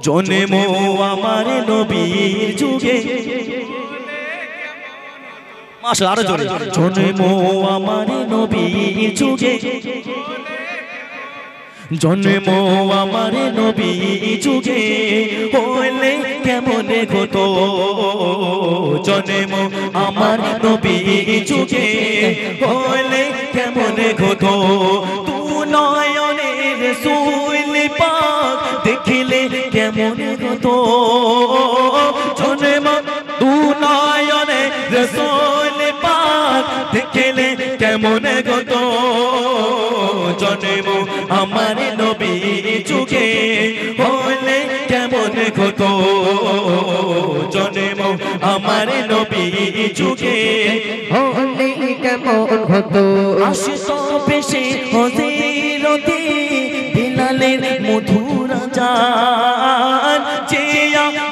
জন্ম আমার নবীর যুগে মাশাআল্লাহ আরো জোরে জন্ম আমার নবীর যুগে জন্ম আমার নবীর যুগে হইলে কেমন হতো জন্ম আমার নবীর যুগে হইলে কেমন হতো তু নয়নের রাসূল পাক দেখিলে কেমন হতো জন্ম তু নয়নের রাসূল পাক দেখিলে কেমন হতো জন্ম আমার নবীর যুগে হইলে কেমন হতো জন্ম আমার নবীর যুগে হইলে কেমন হতো আসতো বেশে হযরতে বিলালের মধুর জান যে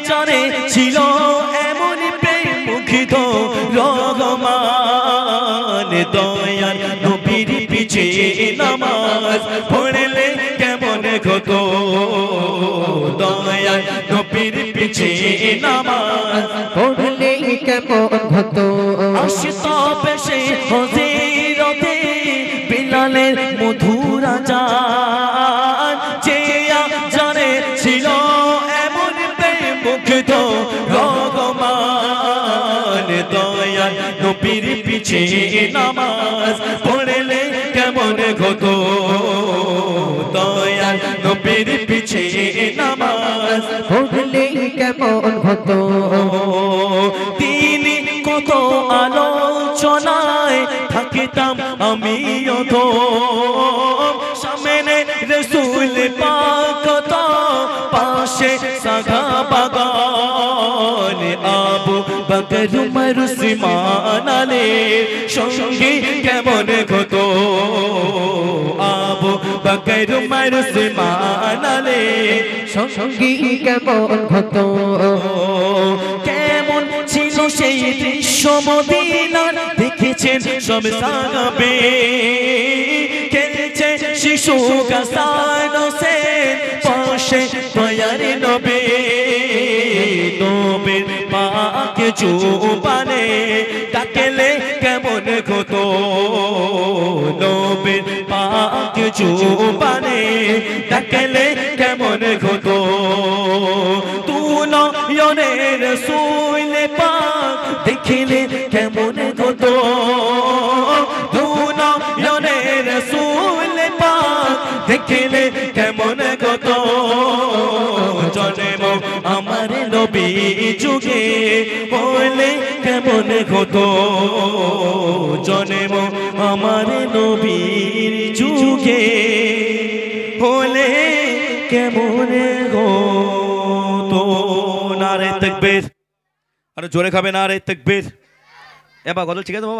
জানে ছিল এমন প্রেম মুগ্ধ রহমান দয়ার নবীর পিছে নামাজ পড়লে কেমন হতো দয়ার নবীর পিছে নামাজ পড়লে কেমন হতো আসতো বেশে হযরতে বিলালের মধুর জান যে জানে ছিল এমন প্রেম মুগ্ধ রহমান দয়ার নবীর পিছে নামাজ পড়লে কেমন হতো দয়ার নবীর পিছে নামাজ পড়লে কেমন হতো তিনি কত আলোচনায় থাকিতাম আমিও তো সামনে রাসূল পাক তো পাশে সাগা বাগান আবু বকর উমর উসমান আলী সঙ্গে কেমন হতো আবু বকর উমর উসমান আলী সঙ্গী কেমন হতো কেমন ছিল সেই দৃশ্য মদিনার দেখেছেন সব সাহাবে খেলছে শিশু গাছান হোসেন পাশে দয়ার নবী নবীর পাক জুবানে ডাকলে কেমন হতো নবীর পাক জুবানে ডাকলে কেমন হতো তু নয়নের রাসূল পাক দেখিলে কেমন হতো তু নয়নের রাসূল পাক দেখিলে কেমন হতো জন্ম আমার নবীর যুগে হইলে কেমন হতো জন্ম আমার নবীর যুগে হলে কেমন হতো নারে তাকবীর আর জোরে খাবে নারে তাকবীর এবার গজল ঠিক আছে বাবা।